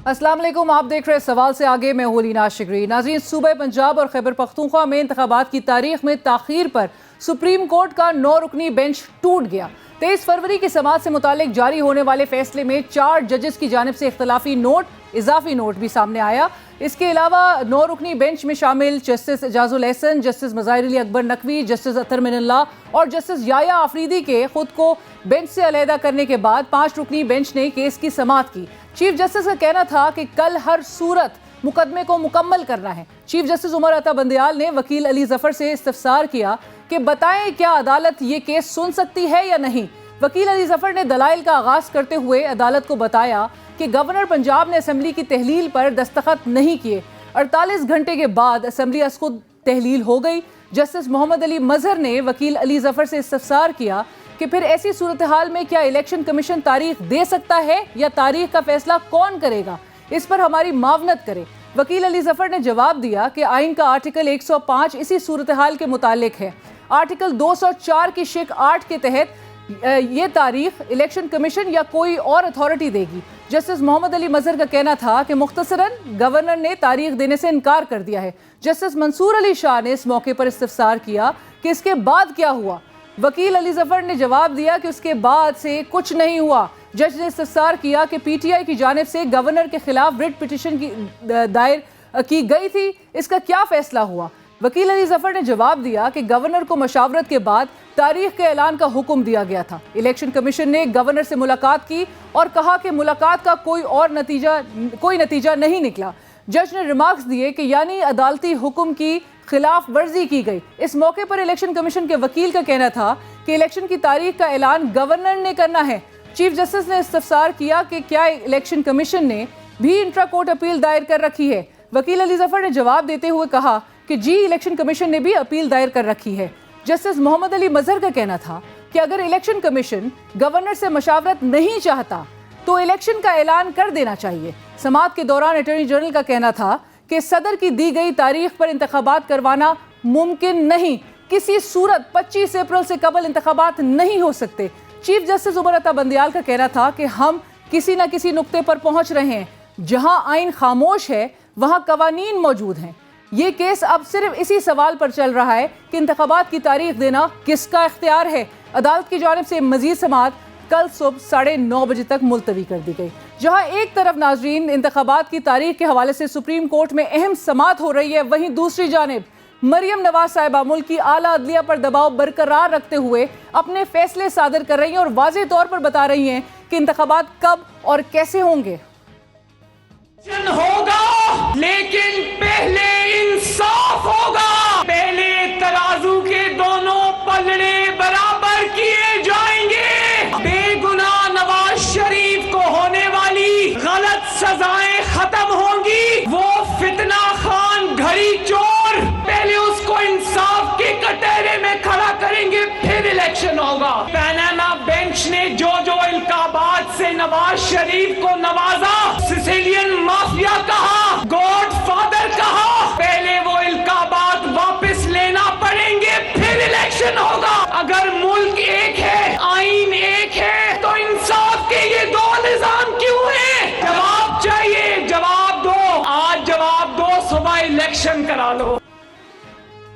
अस्सलाम वालेकुम, आप देख रहे हैं सवाल से आगे। मैं हूं लीना शिगरी। नाज़रीन, सूबे पंजाब और खैबर पख्तूनख्वा में इंतखाबात की तारीख में ताखीर पर सुप्रीम कोर्ट का 9 रुकनी बेंच टूट गया। 23 फरवरी की समाअत से मुतालिक जारी होने वाले फैसले में 4 जजेस की जानिब से इख्तलाफी नोट, इजाफी नोट भी सामने आया। इसके अलावा 9 रुकनी बेंच में शामिल justice Ijazul Ahsan, justice Mazahir Ali Akbar Naqvi, justice Athar Minallah और जस्टिस याया आफरीदी के खुद को बेंच से अलहदा करने के बाद 5 रुकनी बेंच ने केस की समाअत की। चीफ जस्टिस का कहना था कि कल हर सूरत मुकदमे को मुकम्मल करना है। चीफ जस्टिस उमर अता बंदयाल ने वकील अली जफर से इस्तफसार किया कि बताएं क्या अदालत ये केस सुन सकती है या नहीं। वकील अली जफर ने दलाइल का आगाज करते हुए अदालत को बताया कि गवर्नर पंजाब ने असम्बली की तहलील पर दस्तखत नहीं किए। 48 घंटे के बाद असम्बली असखुद तहलील हो गई। जस्टिस मोहम्मद अली मजहर ने वकील अली जफर से इस्तफसार किया कि फिर ऐसी सूरत हाल में क्या इलेक्शन कमीशन तारीख दे सकता है या तारीख का फैसला कौन करेगा, इस पर हमारी मावनत करे। वकील अली जफर ने जवाब दिया कि आइन का आर्टिकल 105 इसी सूरत हाल के मुतालिक है। आर्टिकल 204 की शिक 8 के तहत ये तारीख इलेक्शन कमीशन या कोई और अथॉरिटी देगी। जस्टिस मोहम्मद अली मजहर का कहना था कि मुख्तसरन गवर्नर ने तारीख देने से इनकार कर दिया है। जस्टिस मंसूर अली शाह ने इस मौके पर इस्तफसार किया कि इसके बाद क्या हुआ। वकील अली जफर ने जवाब दिया कि उसके बाद से कुछ नहीं हुआ। जज ने इस्तफसार किया कि पीटीआई की जानिब से गवर्नर के खिलाफ रिट पिटीशन की दायर की गई थी, इसका क्या फैसला हुआ। वकील अली जफर ने जवाब दिया कि गवर्नर को मशावरत के बाद तारीख के ऐलान का हुक्म दिया गया था। इलेक्शन कमीशन ने गवर्नर से मुलाकात की और कहा कि मुलाकात का कोई नतीजा नहीं निकला। जज ने रिमार्क्स दिए कि यानी अदालती हुक्म की खिलाफ वर्जी की गई। इस मौके पर इलेक्शन कमीशन के वकील का कहना था कि इलेक्शन की तारीख का ऐलान गवर्नर ने करना है। चीफ जस्टिस ने इस्तफसार किया कि क्या इलेक्शन कमीशन ने भी इंट्रा कोर्ट अपील दायर कर रखी है। वकील अली जफर ने जवाब देते हुए कहा कि जी, इलेक्शन कमीशन ने भी अपील दायर कर रखी है। जस्टिस मोहम्मद अली मजहर का कहना था कि अगर इलेक्शन कमीशन गवर्नर से मशावरत नहीं चाहता तो इलेक्शन का ऐलान कर देना चाहिए। समाअत के दौरान अटॉर्नी जनरल का कहना था कि सदर की दी गई तारीख पर इंतखाबात करवाना मुमकिन नहीं, किसी सूरत 25 अप्रैल से कबल इंतखाबात नहीं हो सकते। चीफ जस्टिस उमर अता बंदयाल का कहना था कि हम किसी न किसी नुक्ते पर पहुंच रहे हैं। जहां आइन खामोश है वहां कवानीन मौजूद हैं। ये केस अब सिर्फ इसी सवाल पर चल रहा है कि इंतखाबात की तारीख देना किसका इख्तियार है। अदालत की जानिब से मजीद समाअत कल सुबह 9:30 बजे तक मुलतवी कर दी गई। जहां एक तरफ नाजरीन इंतखाबात की तारीख के हवाले से सुप्रीम कोर्ट में अहम समाअत हो रही है, वहीं दूसरी जानिब मरियम नवाज साहिबा मुल्क की आला अदलिया पर दबाव बरकरार रखते हुए अपने फैसले सादर कर रही हैं और वाज़ेह तौर पर बता रही हैं कि इंतखाबात कब और कैसे होंगे। होगा लेकिन पहले इंसाफ होगा, पहले तराजू के दोनों पलड़े बराबर किए जाएंगे। बेगुनाह नवाज शरीफ को होने वाली गलत सजाएं खत्म होंगी। वो फितना खान घड़ी चोर, पहले उसको इंसाफ के कटहरे में खड़ा करेंगे, फिर इलेक्शन होगा। पैनामा बेंच ने जो इल्काबात से नवाज शरीफ को नवाजा, सिसिलियन माफिया कहा, गॉड फादर कहा, पहले वो इल्काबात वापस लेना पड़ेंगे, फिर इलेक्शन होगा। अगर मुल्क एक है, आइन एक है, तो इंसाफ के ये दो निजाम क्यों हैं? जवाब चाहिए, जवाब दो, आज जवाब दो, सुबह इलेक्शन करा लो।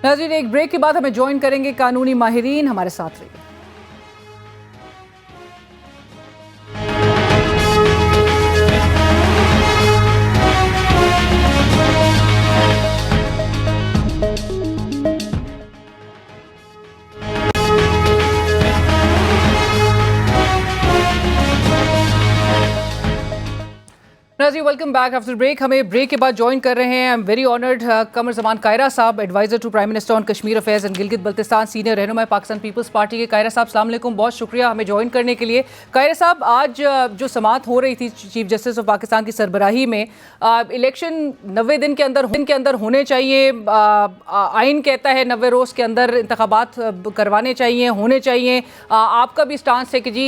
नाज़रीन, एक ब्रेक के बाद हमें ज्वाइन करेंगे कानूनी माहिरीन, हमारे साथ रहिए। नाज़रीन, वेलकम बैक आफ्टर ब्रेक। हमें ब्रेक के बाद ज्वाइन कर रहे हैं, I am very honoured, Qamar Zaman Kaira साहब, advisor to prime minister on Kashmir affairs and Gilgit Baltistan, senior रहनुमा पाकिस्तान पीपल्स पार्टी के। कायरा साहब, अस्सलाम वालेकुम, बहुत शुक्रिया हमें ज्वाइन करने के लिए। कायरा साहब, आज जो समाअत हो रही थी चीफ जस्टिस ऑफ पाकिस्तान की सरबराही में, इलेक्शन 90 दिन के अंदर होने चाहिए। आइन कहता है 90 रोज़ के अंदर इंतखाबात करवाने चाहिए, होने चाहिए। आपका भी स्टांस है कि जी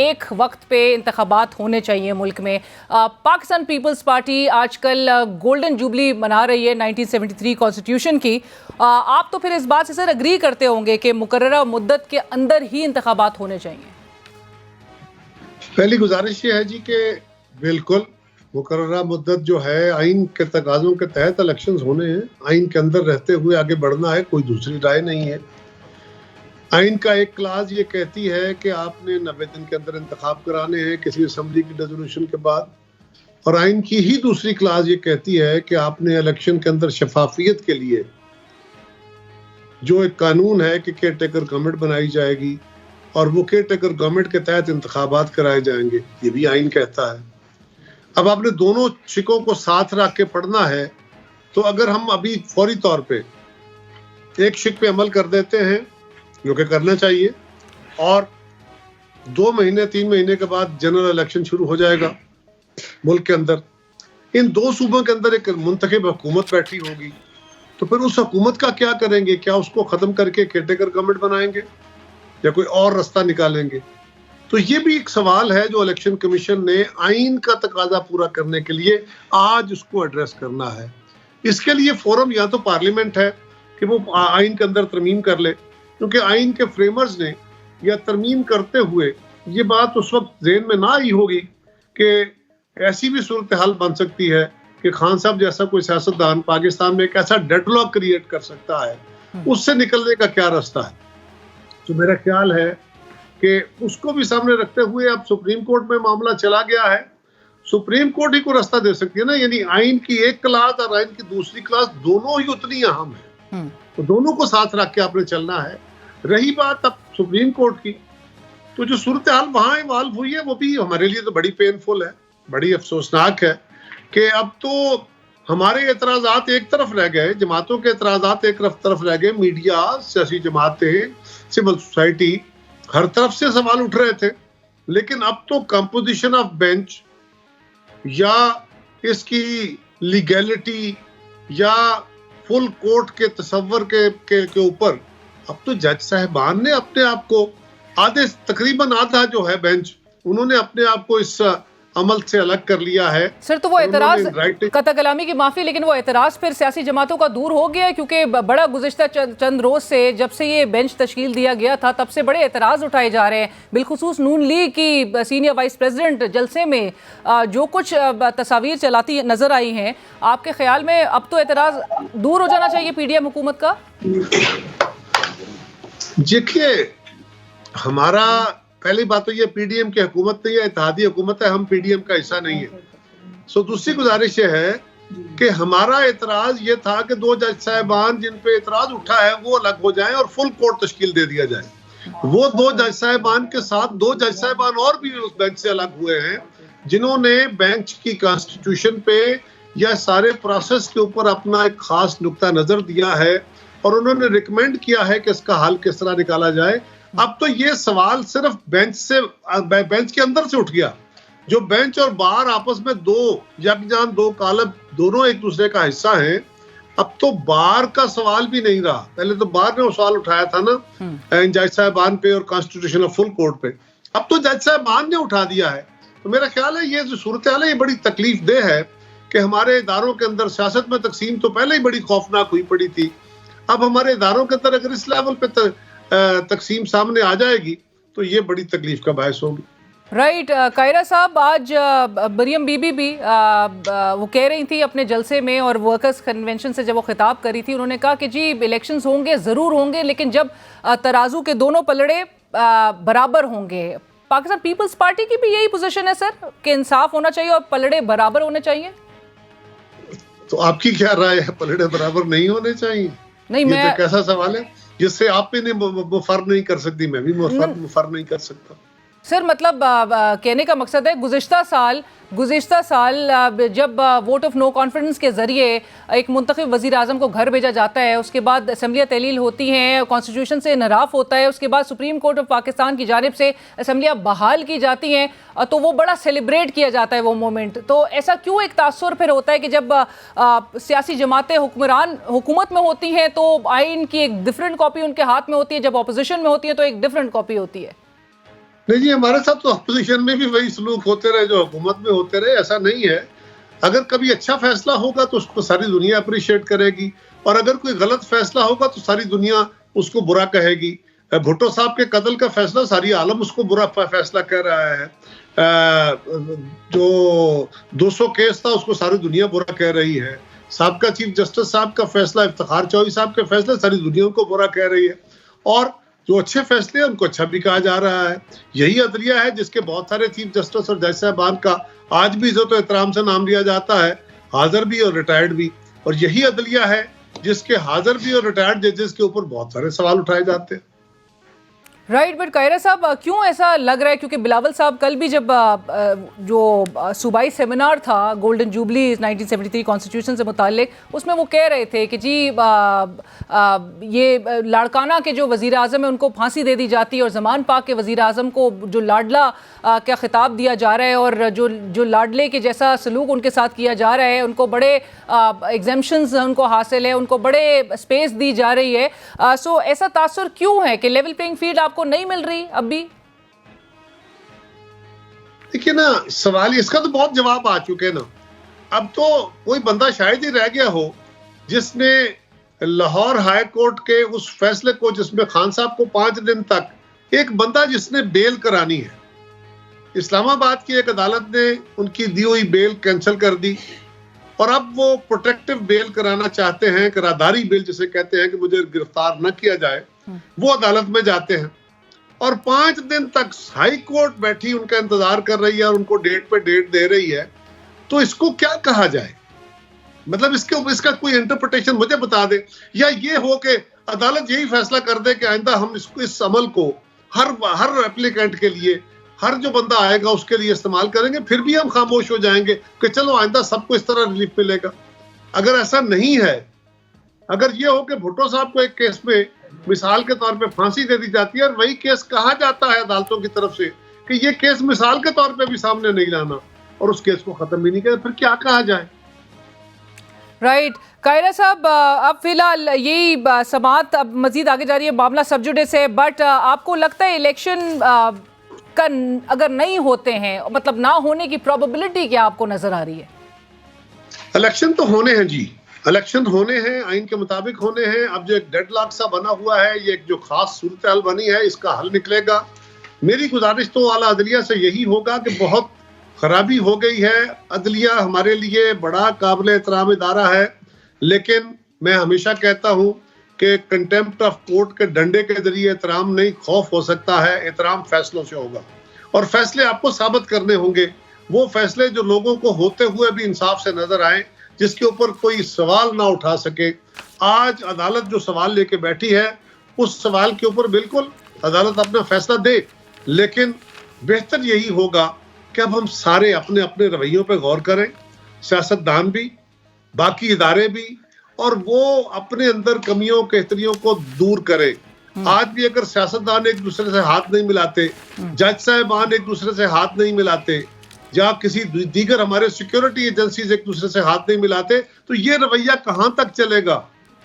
एक वक्त पे इंतखाबात होने चाहिए मुल्क में। पाकिस्तान पीपल्स पार्टी आजकल गोल्डन जुबली मना रही है 1973 कॉन्स्टिट्यूशन की। आप तो फिर इस बात से सर अग्री करते होंगे कि मुकर्ररा मुद्दत के अंदर ही इंतखाबात होने चाहिए। पहली गुजारिश ये है जी कि बिल्कुल मुकर्ररा मुद्दत जो है, आइन के तकाज़ों के तहत इलेक्शंस होने हैं, आइन के अंदर रहते हुए आगे बढ़ना है, कोई दूसरी राय नहीं है। आइन का एक क्लास ये कहती है कि आपने 90 दिन के अंदर इंतखाब कराने हैं किसी असेंबली की डिसोल्यूशन के बाद, और आइन की ही दूसरी क्लास ये कहती है कि आपने इलेक्शन के अंदर शफाफियत के लिए जो एक कानून है कि केयर टेकर गवर्नमेंट बनाई जाएगी और वो केयर टेकर गवर्नमेंट के तहत इंतखाबात कराए जाएंगे, ये भी आइन कहता है। अब आपने दोनों शिकों को साथ रख के पढ़ना है, तो अगर हम अभी फौरी तौर पे एक शिक पे अमल कर देते हैं, जो कि करना चाहिए, और 2 महीने 3 महीने के बाद जनरल इलेक्शन शुरू हो जाएगा मुल्क के अंदर, इन 2 सूबों के अंदर एक मुंतखब हुकूमत बैठी होगी, तो फिर उस हुकूमत का क्या करेंगे? क्या उसको खत्म करके केयरटेकर गवर्नमेंट बनाएंगे या कोई और रास्ता निकालेंगे? तो ये भी एक सवाल है जो इलेक्शन कमीशन ने आइन का तकाजा पूरा करने के लिए आज उसको एड्रेस करना है। इसके लिए फोरम या तो पार्लियामेंट है कि वो आइन के अंदर तरमीम कर ले, क्योंकि आइन के फ्रेमर्स ने या तरमीम करते हुए ये बात उस वक्त ज़हन में ना आई होगी कि ऐसी भी सूरत हाल बन सकती है कि खान साहब जैसा कोई सियासतदान पाकिस्तान में एक ऐसा डेडलॉक क्रिएट कर सकता है, उससे निकलने का क्या रास्ता है। तो मेरा ख्याल है कि उसको भी सामने रखते हुए अब सुप्रीम कोर्ट में मामला चला गया है, सुप्रीम कोर्ट ही को रास्ता दे सकती है ना, यानी आइन की एक क्लास और आइन की दूसरी क्लास दोनों ही उतनी अहम है, तो दोनों को साथ रख के आपने चलना है। रही बात अब सुप्रीम कोर्ट की, तो जो सूरत हाल वहां इवॉल्व हुई है वो भी हमारे लिए तो बड़ी पेनफुल है, बड़ी अफसोसनाक है कि अब तो हमारे एतराज़ात एक तरफ रह गए, जमातों के एतराज़ात एक तरफ रह गए, मीडिया, सियासी जमातें, सिविल सोसाइटी, हर तरफ से सवाल उठ रहे थे, लेकिन अब तो कंपोजिशन ऑफ बेंच या इसकी लीगैलिटी या फुल कोर्ट के तसव्वुर के ऊपर अब तो जज साहिबान ने अपने आप को तकरीबन आधा जो है बेंच, उन्होंने अपने आप को इस अमल से अलग कर लिया है। सर, तो वो एतराज, कता कलामी की माफी, लेकिन वो एतराज फिर सियासी जमातों का दूर हो गया है, क्योंकि बड़ा गुज़िश्ता चंद रोज से जब से ये बेंच तश्कील दिया गया था तब से बड़े एतराज उठाए जा रहे हैं, बिलखुसूस नून लीग की सीनियर वाइस प्रेसिडेंट जलसे में जो कुछ तस्वीर चलाती नजर आई हैं, आपके ख्याल में अब तो एतराज दूर हो जाना चाहिए पीडीएम हुकूमत का? देखिए, हमारा पहली बात तो ये पीडीएम की हुकूमत नहीं है, इत्तेहादी हुकूमत है, हम पीडीएम का हिस्सा नहीं है। सो दूसरी गुजारिश ये है कि हमारा एतराज ये था कि 2 जज साहिबान जिन पे एतराज उठा है वो अलग हो जाएं और फुल कोर्ट तश्कील दे दिया जाए। वो 2 जज साहिबान के साथ 2 जज साहिबान और भी उस बेंच से अलग हुए हैं, जिन्होंने बेंच की कॉन्स्टिट्यूशन पे या सारे प्रोसेस के ऊपर अपना एक खास नुक्ता नजर दिया है और उन्होंने रिकमेंड किया है कि इसका हल किस तरह निकाला जाए। अब तो ये सवाल सिर्फ बेंच के अंदर से उठ गया, जो बेंच और बार आपस में 2 यकजान 2 कालब दोनों एक दूसरे का हिस्सा हैं। अब तो बार का सवाल भी नहीं रहा, पहले तो बार ने वो सवाल उठाया था ना जज साहिबान पे और कॉन्स्टिट्यूशन ऑफ फुल कोर्ट पे, अब तो जज साहिबान ने उठा दिया है। तो मेरा ख्याल है ये जो सूरत हाल है ये बड़ी तकलीफ देह है कि हमारे इदारों के अंदर सियासत में तकसीम तो पहले ही बड़ी खौफनाक हुई पड़ी थी, अब हमारे इदारों के अंदर अगर इस लेवल पे तकसीम सामने आ जाएगी तो ये बड़ी तकलीफ का बायस होगी। राइट। कायरा साहब, आज मरियम बीबी भी वो कह रही थी अपने जलसे में और वर्कर्स कन्वेंशन से जब वो खिताब करी थी, उन्होंने कहा कि जी इलेक्शंस होंगे, ज़रूर होंगे, लेकिन जब तराजू के दोनों पलड़े बराबर होंगे। पाकिस्तान पीपल्स पार्टी की भी यही पोजीशन है सर कि इंसाफ होना चाहिए और पलड़े बराबर होने चाहिए। तो आपकी क्या राय है, पलड़े बराबर नहीं होने चाहिए? नहीं, ये तो कैसा सवाल है जिससे आप भी मुफर नहीं कर सकती, मैं भी मुफर नहीं कर सकता। सर मतलब कहने का मकसद है गुज़िश्ता साल जब वोट ऑफ नो कॉन्फिडेंस के ज़रिए एक मुंतखब वज़ीर आज़म को घर भेजा जाता है, उसके बाद असम्बलियाँ तहलील होती हैं, कॉन्स्टिट्यूशन से इनराफ होता है, उसके बाद सुप्रीम कोर्ट ऑफ पाकिस्तान की जानिब से असम्बलियाँ बहाल की जाती हैं, तो वो बड़ा सेलिब्रेट किया जाता है वो मोमेंट। तो ऐसा क्यों एक तासुर फिर होता है कि जब सियासी जमातें हुकूमत में होती हैं तो आइन की एक डिफरेंट कॉपी उनके हाथ में होती है, जब अपोजिशन में होती है तो एक डिफरेंट कॉपी होती है? नहीं जी, हमारे साथ तो अपोजिशन में भी वही सलूक होते रहे जो हुकूमत में होते रहे, ऐसा नहीं है। अगर कभी अच्छा फैसला होगा तो उसको सारी दुनिया अप्रिशिएट करेगी और अगर कोई गलत फैसला होगा तो सारी दुनिया उसको बुरा कहेगी। भुट्टो साहब के कत्ल का फैसला सारी आलम उसको बुरा फैसला कह रहा है। जो 200 केस था उसको सारी दुनिया बुरा कह रही है। साबका चीफ जस्टिस साहब का फैसला, इफ्तिखार चौधरी साहब के फैसले सारी दुनिया को बुरा कह रही है, और जो अच्छे फैसले हैं उनको अच्छा भी कहा जा रहा है। यही अदलिया है जिसके बहुत सारे चीफ जस्टिस और जज साहबान का आज भी इज्जत और एहतराम से नाम लिया जाता है, हाजिर भी और रिटायर्ड भी। और यही अदलिया है जिसके हाजिर भी और रिटायर्ड जजेस के ऊपर बहुत सारे सवाल उठाए जाते हैं। राइट, बट कायरा साहब क्यों ऐसा लग रहा है, क्योंकि बिलावल साहब कल भी जब जो सूबाई सेमिनार था गोल्डन जुबली 1973 कॉन्स्टिट्यूशन से मुतालिक, उसमें वो कह रहे थे कि जी ये लाड़काना के जो वज़ीर आज़म है उनको फांसी दे दी जाती है, और ज़मान पाक के वज़ीर आज़म को जो लाडला का खिताब दिया जा रहा है और जो लाडले के जैसा सलूक उनके साथ किया जा रहा है, उनको बड़े एग्जेम्पशंस उनको हासिल है, उनको बड़े स्पेस दी जा रही है। सो ऐसा तासुर क्यों है कि लेवल प्लेइंग फील्ड आपको नहीं मिल रही अब भी? देखिए ना, सवाल इसका तो बहुत जवाब आ चुके ना। अब तो कोई बंदा शायद ही रह गया हो जिसने लाहौर हाई कोर्ट के उस फैसले को, जिसमें खान साहब को 5 दिन तक, एक बंदा जिसने बेल करानी है, इस्लामाबाद की एक अदालत ने उनकी दी हुई बेल कैंसिल कर दी, और अब वो प्रोटेक्टिव बेल कराना चाहते हैं, करारदारी बेल जिसे कहते हैं कि मुझे गिरफ्तार न किया जाए, वो अदालत में जाते हैं और 5 दिन तक हाई कोर्ट बैठी उनका इंतजार कर रही है और उनको डेट पे डेट दे रही है। तो इसको क्या कहा जाए? मतलब इसका कोई इंटरप्रिटेशन मुझे बता दे, या ये हो कि अदालत यही फैसला कर दे कि आइंदा हम इस अमल को हर एप्लीकेंट के लिए, हर जो बंदा आएगा उसके लिए इस्तेमाल करेंगे, फिर भी हम खामोश हो जाएंगे कि चलो आइंदा सबको इस तरह रिलीफ मिलेगा। अगर ऐसा नहीं है, अगर ये हो कि भुट्टो साहब को एक केस में मिसाल के तौर पे फांसी दे दी जाती है और वही केस कहा जाता है अदालतों की तरफ से कि ये केस मिसाल के तौर पे भी सामने नहीं लाना, और उस केस को खत्म भी नहीं किया, फिर क्या कहा जाए? राइट, कायरा साहब अब फिलहाल यही समाअत अब मजीद आगे जा रही है, मामला सब जुडिस है, बट आपको लगता है इलेक्शन का अगर नहीं होते हैं, मतलब ना होने की प्रोबेबिलिटी क्या आपको नजर आ रही है? इलेक्शन तो होने हैं जी, इलेक्शन होने हैं, आइन के मुताबिक होने हैं। अब जो एक डेडलॉक सा बना हुआ है, ये एक जो खास सूरत हाल बनी है, इसका हल निकलेगा। मेरी गुजारिश तो आला अदलिया से यही होगा कि बहुत खराबी हो गई है, अदलिया हमारे लिए बड़ा काबिल एहतराम इदारा है, लेकिन मैं हमेशा कहता हूँ कि कंटेम्प्ट ऑफ कोर्ट के डंडे के जरिए एहतराम नहीं, खौफ हो सकता है, एहतराम फैसलों से होगा, और फैसले आपको साबित करने होंगे, वो फैसले जो लोगों को होते हुए भी इंसाफ से नजर आए, जिसके ऊपर कोई सवाल ना उठा सके। आज अदालत जो सवाल लेके बैठी है, उस सवाल के ऊपर बिल्कुल अदालत अपना फैसला दे, लेकिन बेहतर यही होगा कि अब हम सारे अपने अपने रवैयों पे गौर करें, सियासतदान भी, बाकी इदारे भी, और वो अपने अंदर कमियों कहतरियों को दूर करें। आज भी अगर सियासतदान एक दूसरे से हाथ नहीं मिलाते, जज साहिबान एक दूसरे से हाथ नहीं मिलाते, या किसी दीगर हमारे सिक्योरिटी एजेंसीज एक दूसरे से हाथ नहीं मिलाते, तो ये रवैया कहां तक चलेगा?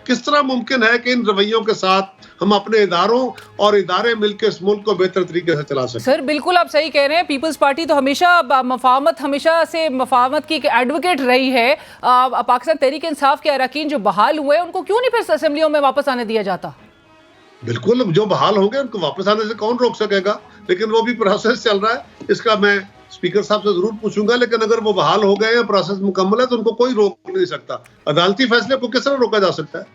किस तरह मुमकिन है कि इन रवैयों के साथ हम अपने इदारों और इदारे मिलकर इस मुल्क को बेहतर तरीके से चला सकें? सर बिल्कुल आप सही कह रहे हैं। पीपल्स पार्टी तो हमेशा से मफाहमत की एडवोकेट रही है। पाकिस्तान तहरीक इंसाफ के अरकान जो बहाल हुए उनको क्यों नहीं फिर असेंबलियों में वापस आने दिया जाता? बिल्कुल, जो बहाल होंगे उनको वापस आने से कौन रोक सकेगा, लेकिन वो भी प्रोसेस चल रहा है। इसका मैं स्पीकर साहब से जरूर पूछूंगा, लेकिन अगर वो बहाल हो गए हैं, प्रोसेस मुकम्मल है, तो उनको कोई रोक नहीं सकता। अदालती फैसले को किस तरह रोका जा सकता है?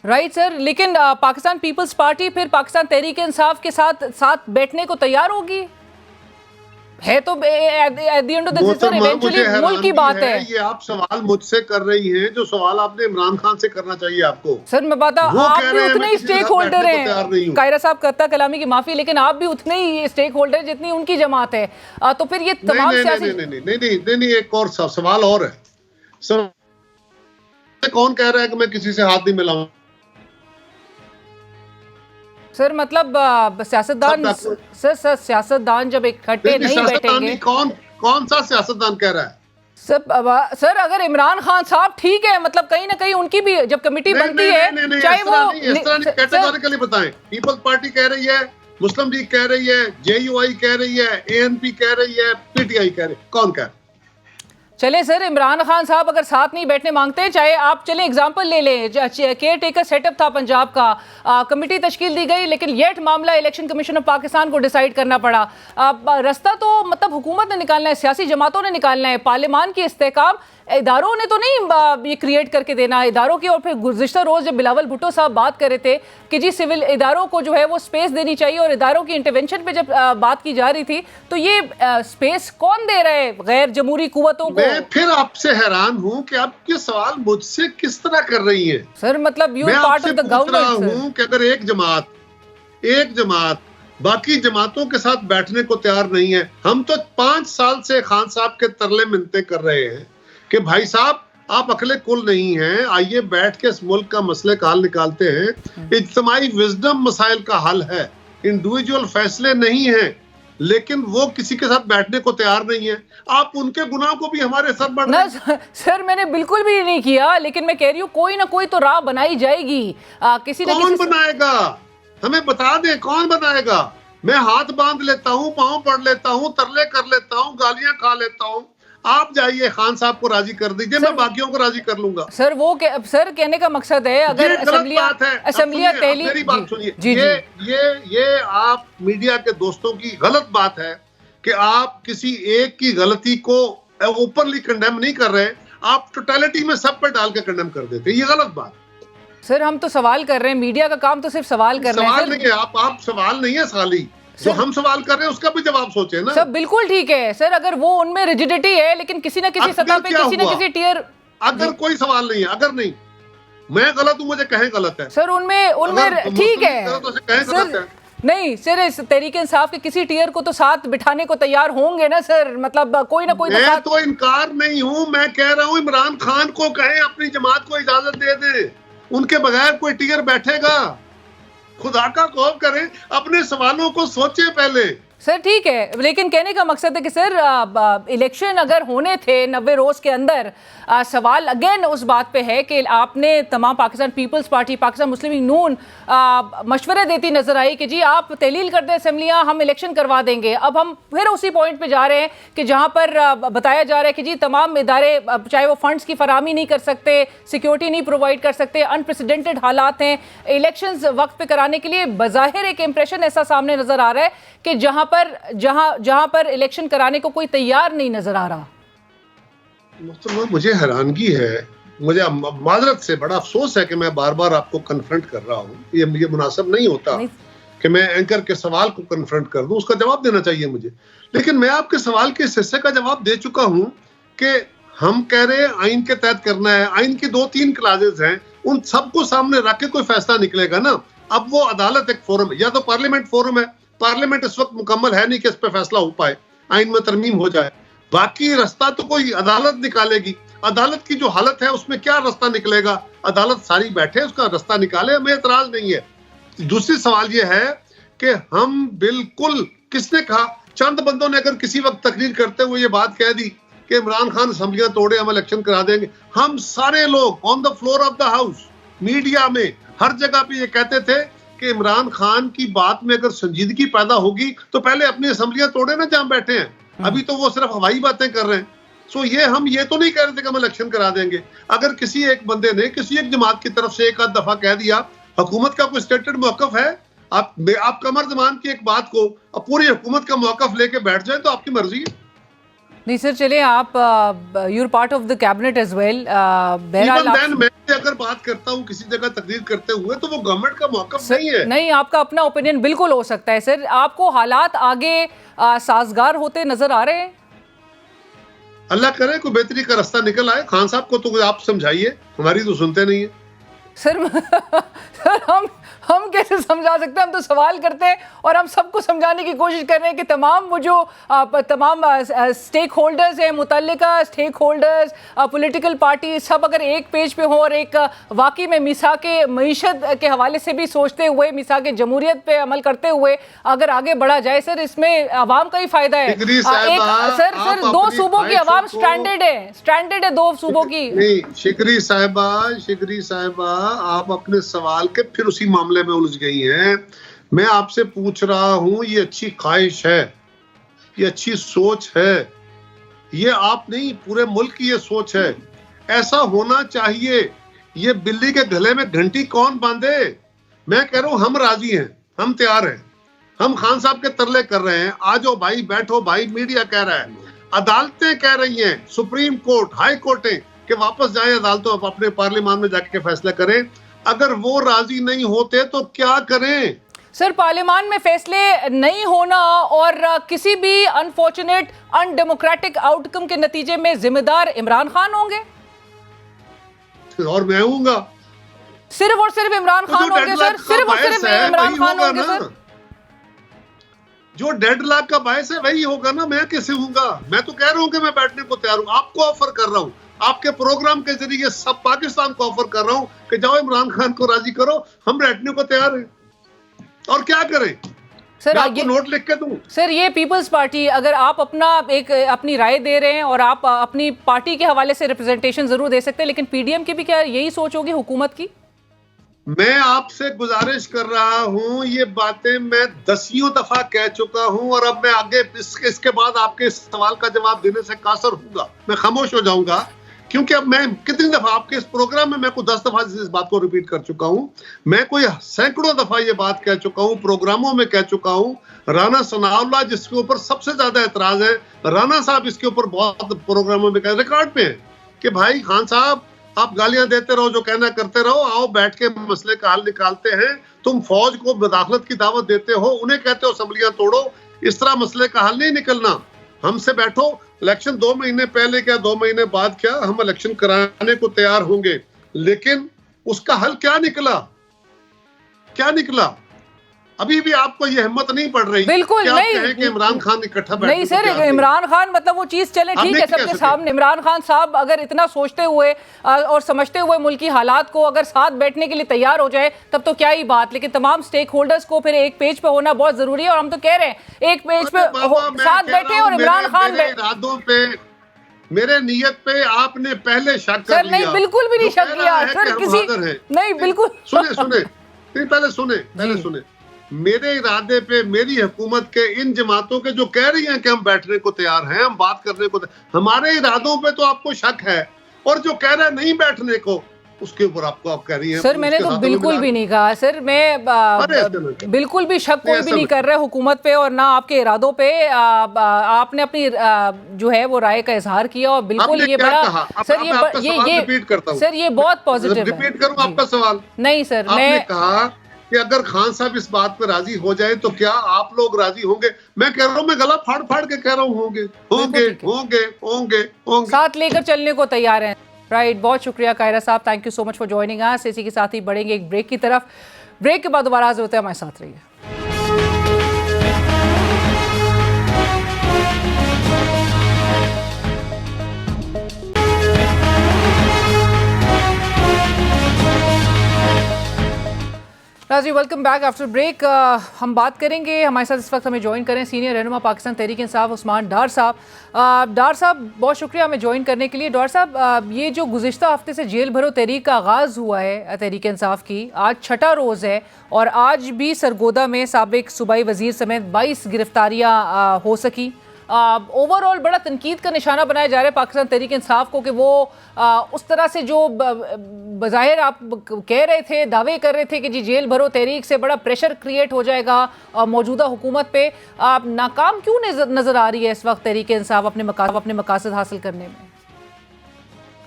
राइट सर, लेकिन पाकिस्तान पीपल्स पार्टी फिर पाकिस्तान तहरीक इंसाफ के साथ बैठने को तैयार होगी है, तो at the end of the day sir eventually मुल्क की बात है। ये आप सवाल मुझसे कर रही हैं, जो सवाल आपने इमरान खान से करना चाहिए आपको। सर मैं बता, आप भी उतने ही स्टेक होल्डर हैं। कायरा साहब करता कलामी की माफी, लेकिन आप भी उतने ही स्टेक होल्डर जितनी उनकी जमात है। तो फिर ये तमाम सियासी नहीं, एक और सवाल और है। कौन कह रहा है कि मैं किसी से हाथ नहीं मिलाऊं? सर मतलब सियासतदान जब इकट्ठे नहीं बैठेंगे, कौन सा सियासतदान कह रहा है? सर अगर इमरान खान साहब ठीक है, मतलब कहीं ना कहीं उनकी भी जब कमेटी बनती है, चाहे वो कैटेगोरिकली बताएं। पीपल्स पार्टी कह रही है, मुस्लिम लीग कह रही है, JUI कह रही है, ANP कह रही है, PTI कह रही है, कौन कह रहा है? चले सर, इमरान खान साहब अगर साथ नहीं बैठने मांगते हैं, चाहे आप चले एग्जांपल ले लें, केयर टेकर सेटअप था पंजाब का, कमेटी तश्कील दी गई, लेकिन येट मामला इलेक्शन कमीशन ऑफ पाकिस्तान को डिसाइड करना पड़ा। रास्ता तो मतलब हुकूमत ने निकालना है, सियासी जमातों ने निकालना है, पार्लियामान की इस्तेहकाम इदारों ने तो नहीं ये क्रिएट करके देना इदारों की। और फिर गुज़िश्ता रोज़ जब बिलावल भुट्टो साहब बात कर रहे थे कि जी सिविल इदारों को जो है वो स्पेस देनी चाहिए, और इदारों की इंटरवेंशन पे जब बात की जा रही थी, तो ये स्पेस कौन दे रहे हैं गैर जमहूरी कुव्वतों को? मैं फिर आपसे हैरान हूं कि आप ये सवाल मुझसे किस तरह कर रही हैं सर। मतलब यू मैं पार्ट ऑफ द गवर्नमेंट हूं कि अगर एक जमात बाकी जमातों के साथ बैठने को तैयार नहीं है। हम तो 5 साल से खान साहब के तरले मिन्नतें कर रहे हैं कि भाई साहब आप अकले कुल नहीं हैं, आइए बैठ के इस मुल्क का मसले का हल निकालते हैं। इज्तिमाई विजडम मसाइल का हल है, इंडिविजुअल फैसले नहीं है, लेकिन वो किसी के साथ बैठने को तैयार नहीं है। आप उनके गुनाह को भी हमारे सर बढ़ ना सर, मैंने बिल्कुल भी नहीं किया, लेकिन मैं कह रही हूँ कोई ना कोई तो राह बनाई जाएगी। किसी न कौन बनाएगा? हमें बता दे, कौन बनाएगा? मैं हाथ बांध लेता हूँ, पाँव पड़ लेता हूँ, तरले कर लेता हूँ, गालियां खा लेता हूँ। आप जाइए खान साहब को राजी कर दीजिए, मैं बाकियों को राजी कर लूंगा। सर वो सर कहने का मकसद है अगर असेंबलियां मेरी बात सुनिए, ये आप मीडिया के दोस्तों की गलत बात है कि आप किसी एक की गलती को ओपनली कंडेम नहीं कर रहे, आप टोटलिटी में सब पर डाल के कंडेम कर देते, ये गलत बात। सर हम तो सवाल कर रहे हैं, मीडिया का काम तो सिर्फ सवाल करना है। सवाल नहीं है, आप सवाल नहीं है साली, जो हम सवाल कर रहे हैं उसका भी जवाब सोचे ना। सर बिल्कुल ठीक है सर, अगर वो उनमें रिजिडिटी है, लेकिन किसी न किसी सतह पे किसी न किसी टियर, अगर कोई सवाल नहीं है, अगर नहीं मैं गलत हूं, मुझे कहें गलत है सर, उनमें ठीक है नहीं सर, इस तरीके इंसाफ के किसी टियर को तो साथ बिठाने को तैयार होंगे ना सर, मतलब कोई ना कोई। मैं तो इनकार नहीं हूं, मैं कह रहा हूं इमरान खान को कहें अपनी जमात को इजाजत दे दे, उनके बगैर कोई टियर बैठेगा? खुदा का खौफ करें, अपने सवालों को सोचे पहले। सर ठीक है, लेकिन कहने का मकसद है कि सर इलेक्शन अगर होने थे 90 रोज के अंदर, सवाल अगेन उस बात पे है कि आपने तमाम पाकिस्तान पीपल्स पार्टी, पाकिस्तान मुस्लिम लीग नून मशवरे देती नजर आई कि जी आप तहलील कर दें असेंबलियां, हम इलेक्शन करवा देंगे। अब हम फिर उसी पॉइंट पे जा रहे हैं कि जहां पर बताया जा रहा है कि जी तमाम इदारे चाहे वो फंड्स की फराहमी नहीं कर सकते, सिक्योरिटी नहीं प्रोवाइड कर सकते, अनप्रेसिडेंटेड हालात हैं, इलेक्शंस वक्त पे कराने के लिए बज़ाहिर एक इंप्रेशन ऐसा सामने नजर आ रहा है कि जहां पर इलेक्शन कराने को कोई तैयार नहीं नजर आ रहा। मुझे हैरानगी है, मुझे माजरत से बड़ा अफसोस है कि मैं बार बार आपको कन्फ्रंट कर रहा हूँ। ये मुनासिब नहीं होता कि मैं एंकर के सवाल को कन्फ्रंट कर दूं, उसका जवाब देना चाहिए मुझे। लेकिन मैं आपके सवाल के इस हिस्से का जवाब दे चुका हूं कि हम कह रहे हैं आइन के तहत करना है, आइन की 2-3 क्लाजेज हैं, उन सबको सामने रख के कोई फैसला निकलेगा ना। अब वो अदालत एक फोरम है, या तो पार्लियामेंट फोरम है, पार्लियामेंट इस वक्त मुकम्मल है नहीं कि इस पे फैसला हो पाए, आइन में तरमीम हो जाए। बाकी रास्ता तो कोई अदालत निकालेगी। अदालत की जो हालत है उसमें क्या रास्ता निकलेगा, अदालत सारी बैठे उसका रास्ता निकाले, हमें एतराज नहीं है। दूसरी सवाल ये है कि हम बिल्कुल, किसने कहा, चंद बंदों ने अगर किसी वक्त तकरीर करते हुए ये बात कह दी कि इमरान खान असेंबलियां तोड़े हम इलेक्शन करा देंगे, हम सारे लोग on the floor of the house, media में, हर जगह पे ये कहते थे कि इमरान खान की बात में अगर संजीदगी पैदा होगी तो पहले अपनी असेंबलियां तोड़े ना जहां बैठे हैं। अभी तो वो सिर्फ हवाई बातें कर रहे हैं। सो हम ये तो नहीं कह रहे थे कि हम इलेक्शन करा देंगे। अगर किसी एक बंदे ने किसी एक जमात की तरफ से एक आध दफा कह दिया, हुकूमत का कोई स्टेटेड मौकफ है, आप कमर जमान की एक बात को अब पूरी हुकूमत का मौकफ लेके बैठ जाए तो आपकी मर्जी है। नहीं सर, चले आप your part of the cabinet as well. मैं अगर बात करता हूँ किसी जगह तकरीर करते हुए तो वो गवर्नमेंट का मौकफ नहीं है। नहीं, आपका अपना ओपिनियन बिल्कुल हो सकता है सर। आपको हालात आगे साजगार होते नजर आ रहे हैं? अल्लाह करे कोई बेहतरी का रास्ता निकल आए। खान साहब को तो आप समझाइए, हमारी तो सुनते नहीं है सर। सर हम कैसे समझा सकते हैं? हम तो सवाल करते हैं और हम सबको समझाने की कोशिश कर रहे हैं कि तमाम वो जो तमाम स्टेक होल्डर्स हैं, मुतल्लिका स्टेक होल्डर्स, पॉलिटिकल पार्टी, सब अगर एक पेज पे हो और एक वाकई में मिसाक मईशत के हवाले से भी सोचते हुए, मिसाक जमहूरियत पे अमल करते हुए अगर आगे बढ़ा जाए सर, इसमें आवाम का ही फायदा है। सर 2 सूबों की आवाम स्ट्रैंडेड है 2 सूबों की। शिकरी साहिबा आप अपने सवाल के फिर उसी मामले में उलझ गई हैं। मैं आपसे पूछ रहा हूं, ये अच्छी ख्वाहिश है, ये अच्छी सोच है ये आप नहीं, पूरे मुल्क की ये सोच है, ऐसा होना चाहिए। ये बिल्ली के गले में घंटी कौन बांधे? मैं कह रहा हूं हम राजी हैं, हम तैयार हैं, हम खान साहब के तरले कर रहे हैं, आ जाओ भाई, बैठो भाई, मीडिया कह रहा है, अदालतें कह रही हैं, सुप्रीम कोर्ट, हाई कोर्टें कि वापस जाए अदालतों, अपने पार्लियामान में जाके फैसला करें। अगर वो राजी नहीं होते तो क्या करें? सर, पार्लियामान में फैसले नहीं होना और किसी भी अनफॉर्चुनेट अनडेमोक्रेटिक आउटकम के नतीजे में जिम्मेदार इमरान खान होंगे और मैं हूँगा। सिर्फ और सिर्फ इमरान खान होंगे सर, सिर्फ और सिर्फ इमरान खान होंगे सर। जो डेडलॉक का बायस है वही होगा ना, मैं कैसे हूँगा? मैं तो कह रहा हूँ कि मैं बैठने को तैयार हूँ, आपको ऑफर कर रहा हूँ, आपके प्रोग्राम के जरिए सब पाकिस्तान को ऑफर कर रहा हूँ कि जाओ इमरान खान को राजी करो, हम बैठने को तैयार हैं। और क्या करें सर? आपको नोट लिख के दूं? सर, ये पीपल्स पार्टी, अगर आप अपनी राय दे रहे हैं और आप अपनी पार्टी के हवाले से रिप्रेजेंटेशन जरूर दे सकते हैं, लेकिन पीडीएम की भी क्या यही सोच होगी हुकूमत की? मैं आपसे गुजारिश कर रहा हूं, ये बातें मैं 10 दफा कह चुका हूं और अब मैं आगे इसके बाद आपके सवाल का जवाब देने से कासर हूंगा, मैं खामोश हो जाऊंगा, क्योंकि अब मैं कितनी दफा आपके इस प्रोग्राम में मैं कोई 10 दफा इस बात को रिपीट कर चुका हूं, मैं कोई सैकड़ों दफा ये बात कह चुका हूं, प्रोग्रामों में कह चुका हूं। राना सनाउल्लाह जिसके ऊपर सबसे ज्यादा एतराज है, राना साहब इसके ऊपर बहुत प्रोग्रामों में रिकॉर्ड पे है कि भाई खान साहब आप गालियां देते रहो, जो कहना करते रहो, आओ बैठ के मसले का हल निकालते हैं। तुम फौज को मुदाखलत की दावत देते हो, उन्हें कहते हो असेंबलियां तोड़ो, इस तरह मसले का हल नहीं निकलना। हमसे बैठो, इलेक्शन 2 महीने पहले क्या 2 महीने बाद क्या, हम इलेक्शन कराने को तैयार होंगे, लेकिन उसका हल क्या निकला? क्या निकला? अभी भी आपको ये हिम्मत नहीं पड़ रही? बिल्कुल नहीं कहें कि इमरान खान इकट्ठा बैठने नहीं सर, इमरान खान मतलब वो चीज चले ठीक है सबके सामने, इमरान खान साहब अगर इतना सोचते हुए और समझते हुए मुल्की हालात को अगर साथ बैठने के लिए तैयार हो जाए तब तो क्या ही बात, लेकिन तमाम स्टेक होल्डर्स को फिर एक पेज पे होना बहुत जरूरी है और हम तो कह रहे हैं एक पेज पे साथ बैठे और इमरान खान इरादों पे, मेरे नियत पे आपने पहले शक कर लिया। नहीं, बिल्कुल भी नहीं शक किया सर, किसी नहीं, बिल्कुल सुने पहले सुने मेरे इरादे पे, मेरी हुकूमत के इन जमातों के जो कह रही हैं कि हम बैठने को तैयार हैं, हम बात करने को, हमारे इरादों पे तो आपको शक है, और जो कह रहा है नहीं बैठने को उसके ऊपर आपको आप कह रही हैं। सर मैंने तो बिल्कुल भी नहीं कहा सर, मैं बिल्कुल भी शक कोई भी नहीं कर रहा है हुकूमत पे और ना आपके इरादों पे। आपने अपनी जो है वो राय का इजहार किया और बिल्कुल ये बड़ा सर, ये रिपीट करता हूं सर, ये बहुत पॉजिटिव है। रिपीट करूं आपका सवाल? नहीं सर, आपने कहा कि अगर खान साहब इस बात पर राजी हो जाए तो क्या आप लोग राजी होंगे? मैं कह रहा हूं, मैं गला फाड़ फाड़ के कह रहा हूं होंगे। साथ लेकर चलने को तैयार हैं। राइट, बहुत शुक्रिया कायरा साहब, thank you so much for joining us. इसी के साथ ही बढ़ेंगे एक ब्रेक की तरफ। ब्रेक के बाद दोबारा हाजिर होते हैं, हमारे साथ रहिए। राजी, वेलकम बैक आफ्टर ब्रेक। हम बात करेंगे, हमारे साथ इस वक्त हमें ज्वाइन करें सीनियर रहनुमा पाकिस्तान तहरीक इंसाफ उस्मान डार साहब। डार साहब, बहुत शुक्रिया हमें ज्वाइन करने के लिए। डार साहब, ये जो गुज़िश्ता हफ्ते से जेल भरो तहरीक का आगाज़ हुआ है तहरीक इंसाफ की, आज 6ठा रोज़ है और आज भी सरगोदा में साबिक सूबाई वज़ीर समेत 22 गिरफ्तारियाँ हो सकी। ओवरऑल बड़ा तनकीद का निशाना बनाया जा रहा है पाकिस्तान तहरीक इंसाफ को कि वो उस तरह से जो बज़ाहिर आप कह रहे थे, दावे कर रहे थे कि जी जेल भरो तहरीक से बड़ा प्रेशर क्रिएट हो जाएगा मौजूदा हुकूमत पे, नाकाम क्यों नज़र आ रही है इस वक्त तहरीक इंसाफ अपने मकासद हासिल करने में?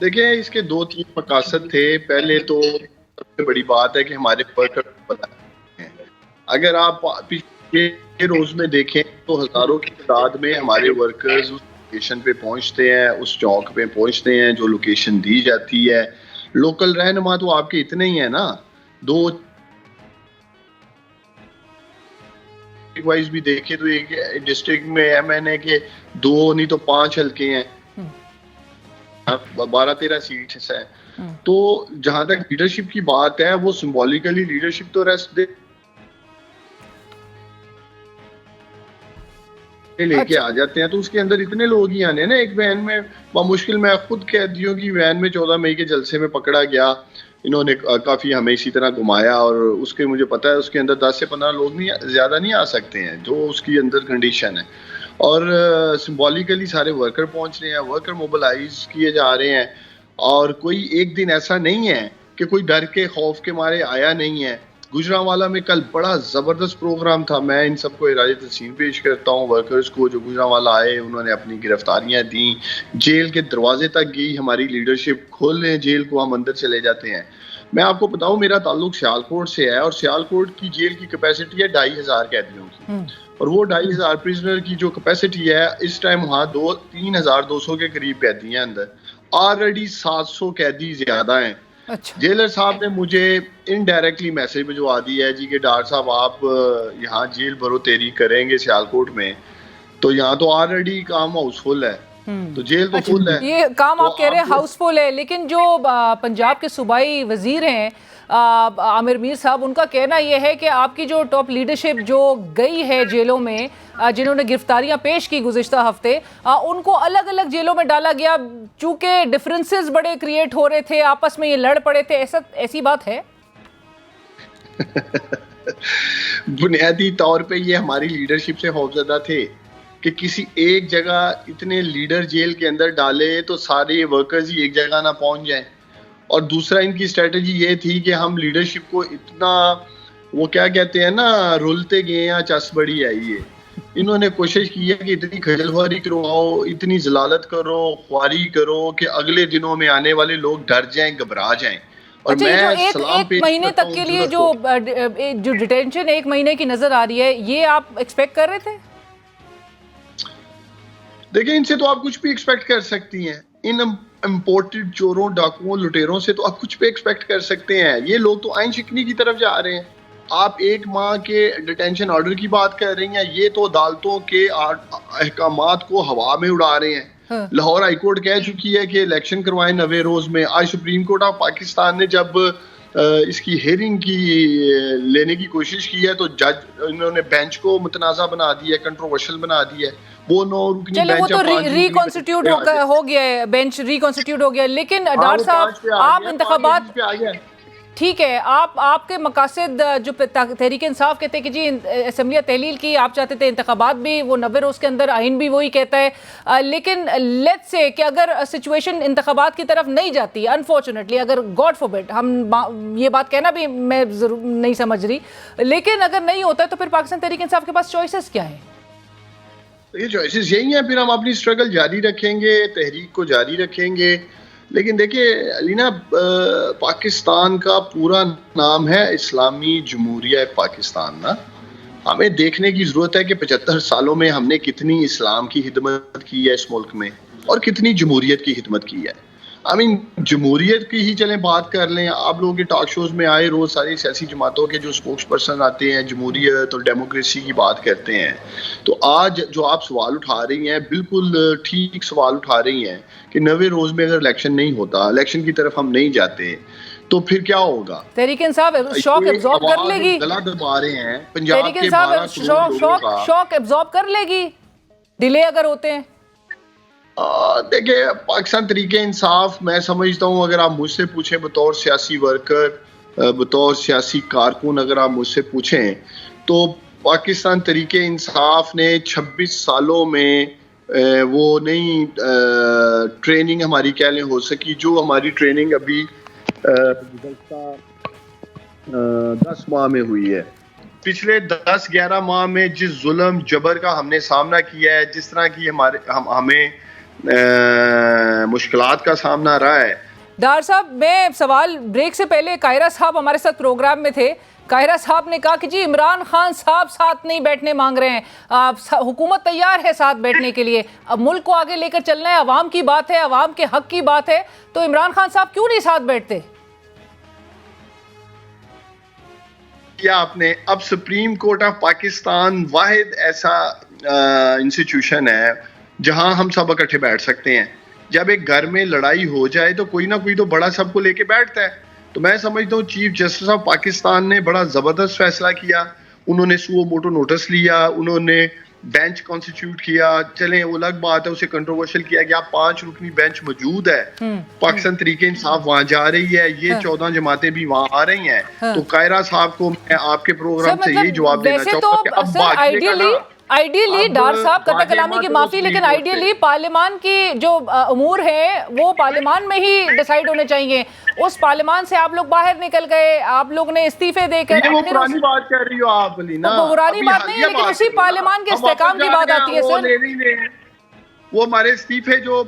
देखिए, इसके 2-3 मकासद थे। पहले तो सबसे बड़ी बात है कि हमारे वर्कर, अगर आप पिछले रोज में देखें तो हजारों की तादाद में हमारे वर्कर्स उस लोकेशन पे पहुंचते हैं, उस चौक पे पहुंचते हैं जो लोकेशन दी जाती है। लोकल रहनुमा तो आपके इतने ही है ना, 2 वाइज भी देखे तो एक डिस्ट्रिक्ट में MNA के 2 नहीं तो 5 हल्के हैं, 12-13 सीट्स हैं। तो जहां तक लीडरशिप की बात है, वो सिंबॉलिकली लीडरशिप तो रेस्ट दे लेके आ जाते हैं, तो उसके अंदर इतने लोग ही आने ना। एक वैन में मुश्किल, मैं खुद कहती हूँ कि वैन में 14 मई के जलसे में पकड़ा गया, इन्होंने काफी हमें इसी तरह घुमाया और उसके मुझे पता है उसके अंदर 10 से 15 लोग नहीं, ज्यादा नहीं आ सकते हैं, जो उसकी अंदर कंडीशन है। और सिंबॉलिकली सारे वर्कर पहुंच रहे हैं, वर्कर मोबिलाइज किए जा रहे हैं। और कोई एक दिन ऐसा नहीं है कि कोई डर के खौफ के मारे आया नहीं है। गुजरांवाला में कल बड़ा ज़बरदस्त प्रोग्राम था। मैं इन सबको इरादे तस्लीम पेश करता हूँ वर्कर्स को जो गुजरांवाला आए, उन्होंने अपनी गिरफ्तारियाँ दी, जेल के दरवाजे तक गई हमारी लीडरशिप, खोल लें जेल को, हम अंदर चले जाते हैं। मैं आपको बताऊं, मेरा ताल्लुक सियालकोट से है और सियालकोट की जेल की कैपेसिटी है 2500 कैदियों की, और वो 2500 प्रिजनर की जो कैपेसिटी है इस टाइम वहाँ 3200 के करीब कैदी हैं अंदर। ऑलरेडी 700 कैदी ज्यादा हैं। अच्छा। जेलर साहब ने मुझे इनडायरेक्टली मैसेज भिजवा दिया है जी कि डॉक्टर साहब आप यहाँ जेल भरो तेरी करेंगे सियालकोट में, तो यहाँ तो ऑलरेडी काम हाउसफुल है, तो जेल तो फुल है। ये काम तो आप कह रहे हैं हाउसफुल है, लेकिन जो पंजाब के सूबाई वजीर हैं आमिर मीर साहब, उनका कहना यह है कि आपकी जो टॉप लीडरशिप जो गई है जेलों में, जिन्होंने गिरफ्तारियां पेश की गुज़िश्ता हफ्ते, उनको अलग अलग जेलों में डाला गया चूंकि डिफरेंसेस बड़े क्रिएट हो रहे थे, आपस में ये लड़ पड़े थे, ऐसी बात है? बुनियादी तौर पे ये हमारी लीडरशिप से खौफजदा थे कि किसी एक जगह इतने लीडर जेल के अंदर डाले तो सारे वर्कर्स ही एक जगह ना पहुंच जाएं। और दूसरा इनकी स्ट्रेटजी ये थी कि हम लीडरशिप को इतना, वो क्या कहते हैं ना, रुलते गए या चस बड़ी आई है। इन्होंने कोशिश की है कि इतनी खजलख्वारी करवाओ, इतनी जलालत करो, ख्वारी करो कि अगले दिनों में आने वाले लोग डर जाएं, घबरा जाएं। और अच्छा, मैं ये जो एक महीने तक के लिए जो डिटेंशन 1 महीने की नजर आ रही है, ये आप एक्सपेक्ट कर रहे थे? देखिए, इनसे तो आप कुछ भी एक्सपेक्ट कर सकती हैं। इन इम्पोर्टेड चोरों, डाकुओं, लुटेरों से तो आप कुछ भी एक्सपेक्ट कर सकते हैं। ये लोग तो आइन शिकनी की तरफ जा रहे हैं। आप 1 माह के डिटेंशन ऑर्डर की बात कर रही हैं, ये तो अदालतों के अहकामात को हवा में उड़ा रहे हैं। हाँ। लाहौर हाई कोर्ट कह चुकी है कि इलेक्शन करवाएं 90 रोज में। आज सुप्रीम कोर्ट ऑफ पाकिस्तान ने जब इसकी हेयरिंग की लेने की कोशिश की है तो जज इन्होंने बेंच को मुतनाज़ा बना दिया है, कंट्रोवर्शियल बना दिया है। वो 9 रुकनी चले, वो बेंच तो रिकॉन्स्टिट्यूट हो गया है, बेंच रिकॉन्स्टिट्यूट हो गया। लेकिन डॉक्टर साहब, आप इंतखाबात पे आ गया, ठीक है, आपके मकासद जो तहरीक इंसाफ कहते हैं कि जी असम्बली तहलील की, आप चाहते थे इंतखाबात भी वो 90 रोज़ के अंदर, आइन भी वही कहता है। लेकिन लेट्स से कि अगर सिचुएशन इंतखाबात की तरफ नहीं जाती, अनफॉर्चुनेटली, अगर गॉड फॉरबिड, हम ये बात कहना भी मैं जरूर नहीं समझ रही, लेकिन अगर नहीं होता तो फिर पाकिस्तान तहरीक इंसाफ के पास चॉइसेस क्या है? ये चॉइसेस यही हैं। फिर हम अपनी स्ट्रगल जारी रखेंगे, तहरीक को जारी रखेंगे। लेकिन देखिए अलीना, पाकिस्तान का पूरा नाम है इस्लामी जमहूरिया पाकिस्तान ना। हमें देखने की ज़रूरत है कि 75 सालों में हमने कितनी इस्लाम की खिदमत की है इस मुल्क में और कितनी जमहूरियत की खिदमत की है। जमहूरियत की ही चलें बात कर लें। आप लोगों के टॉक शोज़ में आए रोज़ सारी सियासी जमातों के जो स्पोक्स पर्सन आते हैं, जमहूरियत और डेमोक्रेसी की बात करते हैं। तो आज जो आप सवाल उठा रही हैं, बिल्कुल ठीक सवाल उठा रही हैं कि 90 रोज़ में अगर इलेक्शन नहीं होता, इलेक्शन की तरफ हम नहीं जाते, तो फिर क्या होगा? तहरीक इंसाफ शॉक एब्जॉर्ब कर लेगी। गला दबा रहे हैं पंजाब तहरीक के इंसाफ 12 करोड़ लोगों का। शॉक एब्जॉर्ब कर लेगी डिले अगर होते हैं। देखिए, पाकिस्तान तरीके इंसाफ, मैं समझता हूँ, अगर आप मुझसे पूछें बतौर सियासी वर्कर, बतौर सियासी कारकुन, अगर आप मुझसे पूछें तो पाकिस्तान तरीके इंसाफ ने 26 सालों में वो नहीं ट्रेनिंग हमारी कह लें हो सकी जो हमारी ट्रेनिंग अभी 10 माह में हुई है। पिछले 10-11 माह में जिस जुल्म जबर का हमने सामना किया है, जिस तरह की हमें मुश्किलात का सामना रहा है। डार साहब, मैं सवाल ब्रेक से पहले, कायरा साहब हमारे साथ प्रोग्राम में थे, कायरा साहब ने कहा कि जी इमरान खान साहब साथ नहीं बैठने मांग रहे हैं, हुकूमत तैयार है साथ बैठने के लिए, अब मुल्क को आगे लेकर चलना है, अवाम की बात है, अवाम के हक की बात है, तो इमरान खान साहब क्यों नहीं साथ बैठते? या आपने, अब सुप्रीम कोर्ट ऑफ पाकिस्तान वाहिद ऐसा इंस्टीट्यूशन है जहां हम सब इकट्ठे बैठ सकते हैं। जब एक घर में लड़ाई हो जाए तो कोई ना कोई तो बड़ा सबको लेके बैठता है। तो मैं समझता हूँ चीफ जस्टिस ऑफ पाकिस्तान ने बड़ा जबरदस्त फैसला किया। उन्होंने सुओ मोटो नोटिस लिया, उन्होंने बेंच कॉन्स्टिट्यूट किया। चलें, वो अलग बात है, उसे कंट्रोवर्शियल किया गया। 5 रुकनी बेंच मौजूद है, पाकिस्तान तरीके इंसाफ वहां जा रही है, ये 14 जमातें भी वहां आ रही हैं। तो कायरा साहब को मैं आपके प्रोग्राम से यही जवाब देना चाहूंगा कि अब आइडियली डार साहब कतई कलामी की माफी, लेकिन आइडियली पार्लियामान की जो उमूर है वो पार्लियामान में ही डिसाइड होने चाहिए। उस पार्लियामान से आप लोग बाहर निकल गए, आप लोग ने इस्तीफे देकर, वो पुरानी बात कर रही हो आप अलीना। तो पुरानी बात नहीं है, लेकिन उसी पार्लियामान के इस्तेकाम की बात आती है सर। वो हमारे इस्तीफे जो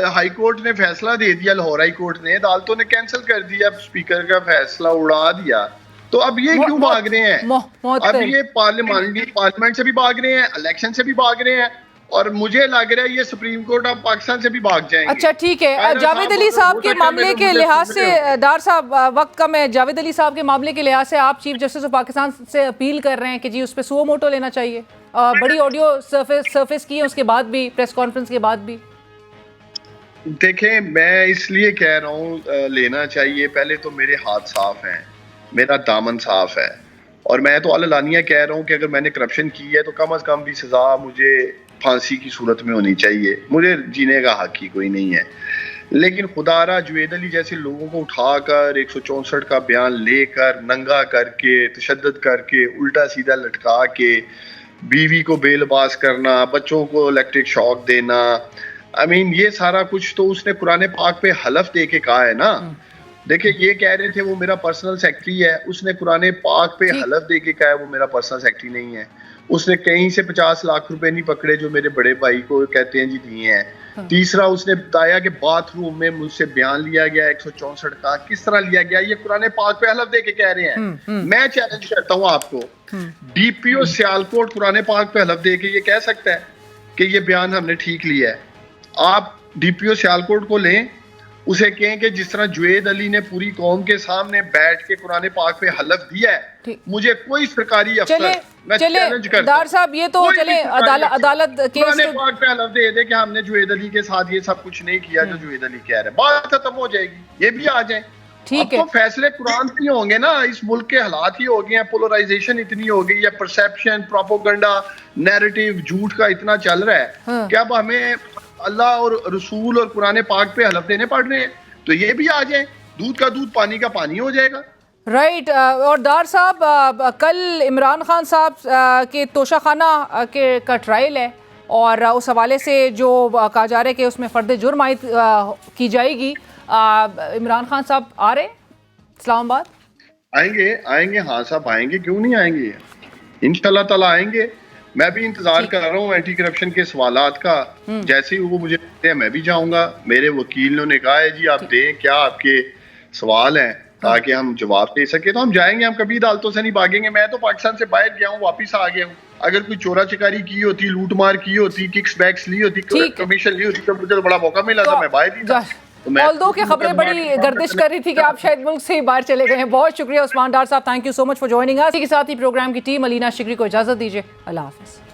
हाई कोर्ट ने फैसला दे दिया, लाहौर हाई कोर्ट ने, अदालतों ने कैंसिल कर दिया, स्पीकर का फैसला उड़ा दिया। तो अब ये क्यों भाग रहे हैं? अब ये पार्लियामेंट से भी भाग रहे हैं, इलेक्शन से भी भाग रहे हैं, और मुझे लग रहा है ये सुप्रीम कोर्ट ऑफ पाकिस्तान से भी भाग जाएंगे। अच्छा ठीक है, जावेद अली साहब के मामले के लिहाज से, डार साहब वक्त कम है, जावेद अली साहब के मामले के लिहाज से आप चीफ जस्टिस ऑफ पाकिस्तान से अपील कर रहे हैं कि जी उस पर सुओ मोटो लेना चाहिए। बड़ी ऑडियो सरफेस की है उसके बाद भी, प्रेस कॉन्फ्रेंस के बाद भी। देखें, मैं इसलिए कह रहा हूँ लेना चाहिए। पहले तो मेरे हाथ साफ हैं, मेरा दामन साफ है, और मैं तो अलानिया कह रहा हूँ कि अगर मैंने करप्शन की है तो कम से कम भी सजा मुझे फांसी की सूरत में होनी चाहिए। मुझे जीने का हक ही कोई नहीं है। लेकिन खुदारा जुवेद अली जैसे लोगों को उठाकर 164 का बयान लेकर, नंगा करके, तशद्दुद करके, उल्टा सीधा लटका के, बीवी को बेलबास करना, बच्चों को इलेक्ट्रिक शॉक देना, ये सारा कुछ तो उसने कुरान पाक पे हलफ दे के कहा है ना। देखिए, ये कह रहे थे वो मेरा पर्सनल सेक्रेटरी है, उसने कुरान पाक पे हलफ दे के कहा है वो मेरा पर्सनल सेक्रेटरी नहीं है। उसने कहीं से 50 लाख रुपए नहीं पकड़े जो मेरे बड़े भाई को कहते हैं जी दिए हैं। तीसरा, उसने बताया कि बाथरूम में मुझसे बयान लिया गया 164 का, किस तरह लिया गया, ये कुरान पाक पे हलफ दे के कह रहे हैं। मैं चैलेंज करता हूँ आपको, डीपीओ सियालकोट कुरान पाक पे हलफ दे के ये कह सकता है कि ये बयान हमने ठीक लिया है। आप डीपीओ सियालकोट को लें, उसे कहें कि जिस तरह जुवेद अली ने पूरी कौम के सामने बैठ के कुरान पाक पे हलफ दिया है, मुझे कोई सरकारी अफसर, मैं चैलेंज करता हूं, डार साहब ये तो चले अदालत केस कुरान पाक पे हलफ दे दे कि हमने जुवेद अली के साथ ये सब कुछ नहीं किया जो जुवेद अली कह रहे हैं, बात खत्म हो जाएगी, ये भी आ जाए। ठीक है, तो फैसले कुरान पे होंगे ना। इस मुल्क के हालात ही हो गए हैं, पोलराइजेशन इतनी हो गई है, परसेप्शन, प्रोपोगंडा, नैरेटिव झूठ का इतना चल रहा है कि अब हमें अल्लाह और रसूल और कुरान पाक पे हलफ देने पड़ रहे हैं। तो ये भी आ जाए, दूध का दूध पानी का पानी हो जाएगा। राइट। और डार साहब, कल इमरान खान साहब के तोशाखाना का ट्रायल है, और उस हवाले से जो कहा जा रहा है कि उसमें फर्द जुर्म आयद की जाएगी। इमरान खान साहब आ रहे इस्लामाबाद? आएंगे हाँ साहब आएंगे, क्यों नहीं आएंगे, इंशाल्लाह ताला आएंगे। मैं भी इंतजार कर रहा हूँ एंटी करप्शन के सवालात का। जैसे ही वो मुझे कहते हैं मैं भी जाऊंगा। मेरे वकील ने कहा है जी आप दें क्या आपके सवाल हैं ताकि हम जवाब दे सके, तो हम जाएंगे। हम कभी अदालतों से नहीं भागेंगे। मैं तो पाकिस्तान से बाहर गया हूँ, वापिस आ गया हूँ। अगर कोई चोरा चिकारी की होती, लूट मार की होती, किक्स बैक्स ली होती, कमीशन ली होती, तो मुझे तो बड़ा मौका मिला था, मैं बाहर ही था। ऑल्दो की खबरें बड़ी गर्दिश कर रही थी कि आप शायद मुल्क से ही बाहर चले गए हैं। बहुत शुक्रिया उस्मान डार साहब, thank you so much for joining us. इसी के साथ ही प्रोग्राम की टीम अलीना शिगरी को इजाजत दीजिए। अल्लाह हाफिज।